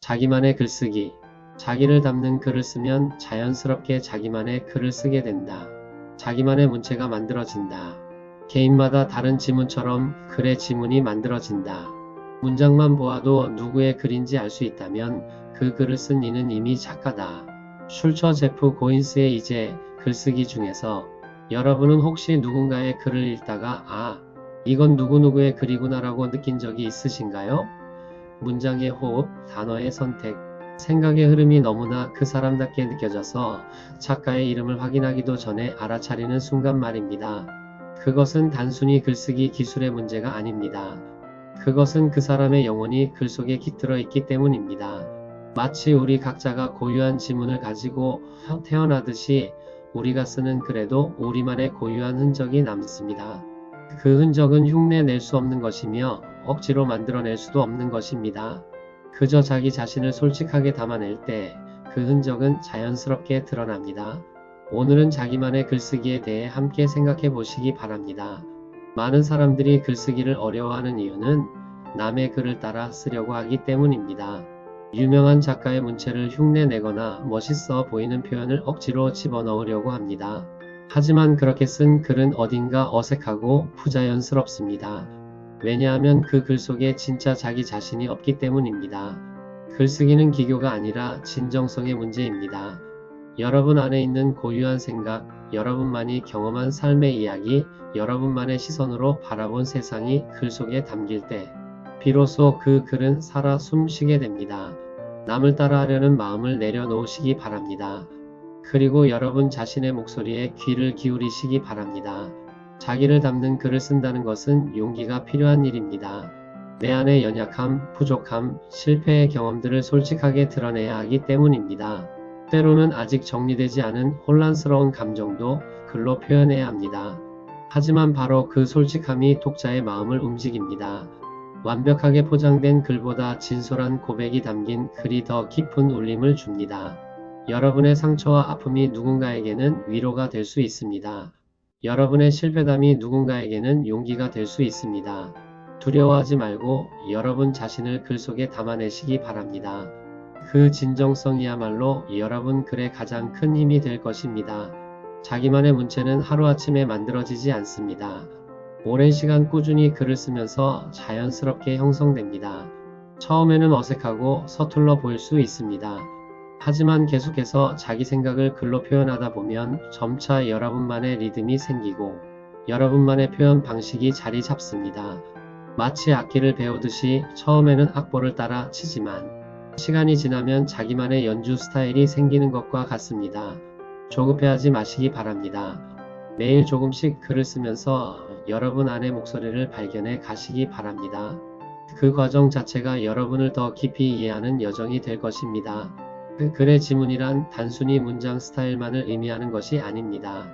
자기만의 글쓰기. 자기를 담는 글을 쓰면 자연스럽게 자기만의 글을 쓰게 된다. 자기만의 문체가 만들어진다. 개인마다 다른 지문처럼 글의 지문이 만들어진다. 문장만 보아도 누구의 글인지 알 수 있다면 그 글을 쓴 이는 이미 작가다. 슐처 제프 고인스의 이제 글쓰기 중에서 여러분은 혹시 누군가의 글을 읽다가 이건 누구누구의 글이구나라고 느낀 적이 있으신가요? 문장의 호흡, 단어의 선택, 생각의 흐름이 너무나 그 사람답게 느껴져서 작가의 이름을 확인하기도 전에 알아차리는 순간 말입니다. 그것은 단순히 글쓰기 기술의 문제가 아닙니다. 그것은 그 사람의 영혼이 글 속에 깃들어 있기 때문입니다. 마치 우리 각자가 고유한 지문을 가지고 태어나듯이 우리가 쓰는 글에도 우리만의 고유한 흔적이 남습니다. 그 흔적은 흉내낼 수 없는 것이며 억지로 만들어낼 수도 없는 것입니다. 그저 자기 자신을 솔직하게 담아낼 때 그 흔적은 자연스럽게 드러납니다. 오늘은 자기만의 글쓰기에 대해 함께 생각해 보시기 바랍니다. 많은 사람들이 글쓰기를 어려워하는 이유는 남의 글을 따라 쓰려고 하기 때문입니다. 유명한 작가의 문체를 흉내내거나 멋있어 보이는 표현을 억지로 집어넣으려고 합니다. 하지만 그렇게 쓴 글은 어딘가 어색하고 부자연스럽습니다. 왜냐하면 그 글 속에 진짜 자기 자신이 없기 때문입니다. 글쓰기는 기교가 아니라 진정성의 문제입니다. 여러분 안에 있는 고유한 생각, 여러분만이 경험한 삶의 이야기, 여러분만의 시선으로 바라본 세상이 글 속에 담길 때 비로소 그 글은 살아 숨쉬게 됩니다. 남을 따라하려는 마음을 내려놓으시기 바랍니다. 그리고 여러분 자신의 목소리에 귀를 기울이시기 바랍니다. 자기를 담는 글을 쓴다는 것은 용기가 필요한 일입니다. 내 안의 연약함, 부족함, 실패의 경험들을 솔직하게 드러내야 하기 때문입니다. 때로는 아직 정리되지 않은 혼란스러운 감정도 글로 표현해야 합니다. 하지만 바로 그 솔직함이 독자의 마음을 움직입니다. 완벽하게 포장된 글보다 진솔한 고백이 담긴 글이 더 깊은 울림을 줍니다. 여러분의 상처와 아픔이 누군가에게는 위로가 될 수 있습니다. 여러분의 실패담이 누군가에게는 용기가 될 수 있습니다. 두려워하지 말고 여러분 자신을 글 속에 담아내시기 바랍니다. 그 진정성이야말로 여러분 글의 가장 큰 힘이 될 것입니다. 자기만의 문체는 하루아침에 만들어지지 않습니다. 오랜 시간 꾸준히 글을 쓰면서 자연스럽게 형성됩니다. 처음에는 어색하고 서툴러 보일 수 있습니다. 하지만 계속해서 자기 생각을 글로 표현하다 보면 점차 여러분만의 리듬이 생기고 여러분만의 표현 방식이 자리 잡습니다. 마치 악기를 배우듯이 처음에는 악보를 따라 치지만 시간이 지나면 자기만의 연주 스타일이 생기는 것과 같습니다. 조급해하지 마시기 바랍니다. 매일 조금씩 글을 쓰면서 여러분 안의 목소리를 발견해 가시기 바랍니다. 그 과정 자체가 여러분을 더 깊이 이해하는 여정이 될 것입니다. 그 글의 지문이란 단순히 문장 스타일만을 의미하는 것이 아닙니다.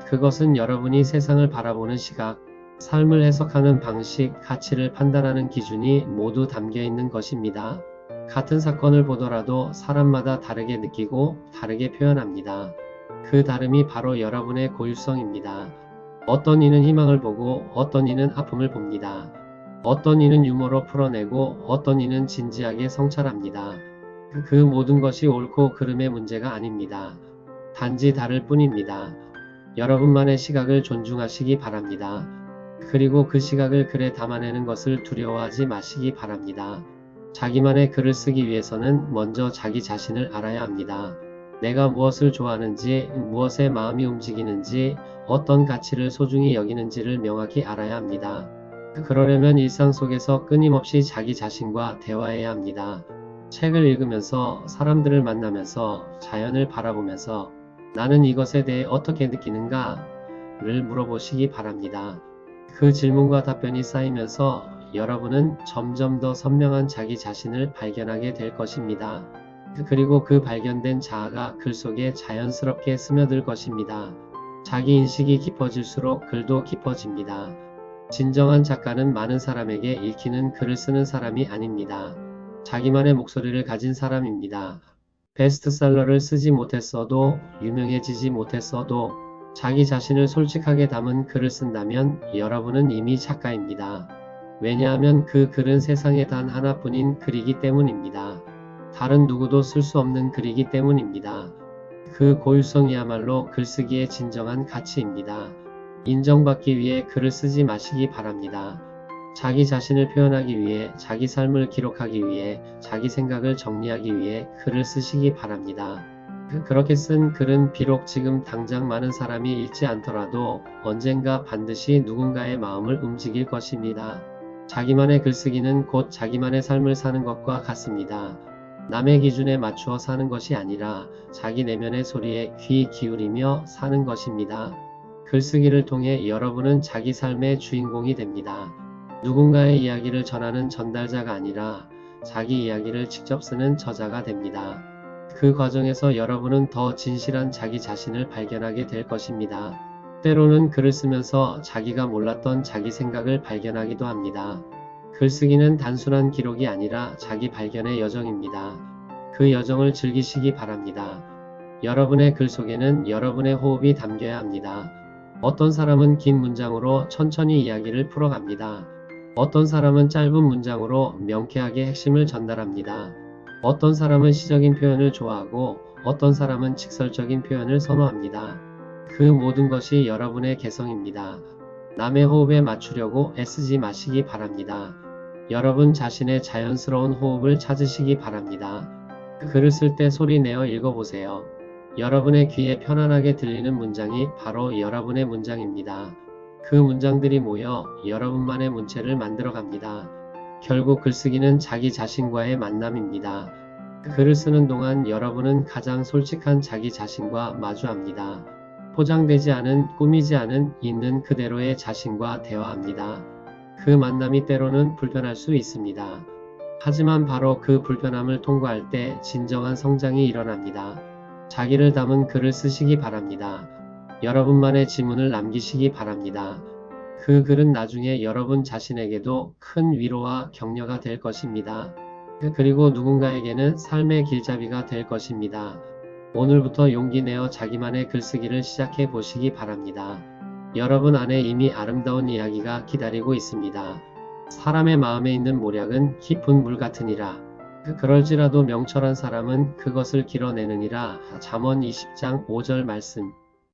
그것은 여러분이 세상을 바라보는 시각, 삶을 해석하는 방식, 가치를 판단하는 기준이 모두 담겨 있는 것입니다. 같은 사건을 보더라도 사람마다 다르게 느끼고 다르게 표현합니다. 그 다름이 바로 여러분의 고유성입니다. 어떤 이는 희망을 보고 어떤 이는 아픔을 봅니다. 어떤 이는 유머로 풀어내고 어떤 이는 진지하게 성찰합니다. 그 모든 것이 옳고 그름의 문제가 아닙니다. 단지 다를 뿐입니다. 여러분만의 시각을 존중하시기 바랍니다. 그리고 그 시각을 글에 담아내는 것을 두려워하지 마시기 바랍니다. 자기만의 글을 쓰기 위해서는 먼저 자기 자신을 알아야 합니다. 내가 무엇을 좋아하는지, 무엇에 마음이 움직이는지, 어떤 가치를 소중히 여기는지를 명확히 알아야 합니다. 그러려면 일상 속에서 끊임없이 자기 자신과 대화해야 합니다. 책을 읽으면서, 사람들을 만나면서, 자연을 바라보면서 나는 이것에 대해 어떻게 느끼는가를 물어보시기 바랍니다. 그 질문과 답변이 쌓이면서 여러분은 점점 더 선명한 자기 자신을 발견하게 될 것입니다. 그리고 그 발견된 자아가 글 속에 자연스럽게 스며들 것입니다. 자기 인식이 깊어질수록 글도 깊어집니다. 진정한 작가는 많은 사람에게 읽히는 글을 쓰는 사람이 아닙니다. 자기만의 목소리를 가진 사람입니다. 베스트셀러를 쓰지 못했어도, 유명해지지 못했어도 자기 자신을 솔직하게 담은 글을 쓴다면 여러분은 이미 작가입니다. 왜냐하면 그 글은 세상에 단 하나뿐인 글이기 때문입니다. 다른 누구도 쓸 수 없는 글이기 때문입니다. 그 고유성이야말로 글쓰기의 진정한 가치입니다. 인정받기 위해 글을 쓰지 마시기 바랍니다. 자기 자신을 표현하기 위해, 자기 삶을 기록하기 위해, 자기 생각을 정리하기 위해 글을 쓰시기 바랍니다. 그렇게 쓴 글은 비록 지금 당장 많은 사람이 읽지 않더라도 언젠가 반드시 누군가의 마음을 움직일 것입니다. 자기만의 글쓰기는 곧 자기만의 삶을 사는 것과 같습니다. 남의 기준에 맞추어 사는 것이 아니라 자기 내면의 소리에 귀 기울이며 사는 것입니다. 글쓰기를 통해 여러분은 자기 삶의 주인공이 됩니다. 누군가의 이야기를 전하는 전달자가 아니라 자기 이야기를 직접 쓰는 저자가 됩니다. 그 과정에서 여러분은 더 진실한 자기 자신을 발견하게 될 것입니다. 때로는 글을 쓰면서 자기가 몰랐던 자기 생각을 발견하기도 합니다. 글쓰기는 단순한 기록이 아니라 자기 발견의 여정입니다. 그 여정을 즐기시기 바랍니다. 여러분의 글 속에는 여러분의 호흡이 담겨야 합니다. 어떤 사람은 긴 문장으로 천천히 이야기를 풀어갑니다. 어떤 사람은 짧은 문장으로 명쾌하게 핵심을 전달합니다. 어떤 사람은 시적인 표현을 좋아하고 어떤 사람은 직설적인 표현을 선호합니다. 그 모든 것이 여러분의 개성입니다. 남의 호흡에 맞추려고 애쓰지 마시기 바랍니다. 여러분 자신의 자연스러운 호흡을 찾으시기 바랍니다. 글을 쓸 때 소리 내어 읽어보세요. 여러분의 귀에 편안하게 들리는 문장이 바로 여러분의 문장입니다. 그 문장들이 모여 여러분만의 문체를 만들어갑니다. 결국 글쓰기는 자기 자신과의 만남입니다. 글을 쓰는 동안 여러분은 가장 솔직한 자기 자신과 마주합니다. 포장되지 않은, 꾸미지 않은 있는 그대로의 자신과 대화합니다. 그 만남이 때로는 불편할 수 있습니다. 하지만 바로 그 불편함을 통과할 때 진정한 성장이 일어납니다. 자기를 담은 글을 쓰시기 바랍니다. 여러분만의 지문을 남기시기 바랍니다. 그 글은 나중에 여러분 자신에게도 큰 위로와 격려가 될 것입니다. 그리고 누군가에게는 삶의 길잡이가 될 것입니다. 오늘부터 용기 내어 자기만의 글쓰기를 시작해 보시기 바랍니다. 여러분 안에 이미 아름다운 이야기가 기다리고 있습니다. 사람의 마음에 있는 모략은 깊은 물 같으니라. 그럴지라도 명철한 사람은 그것을 길어내느니라. 잠언 20장 5절 말씀.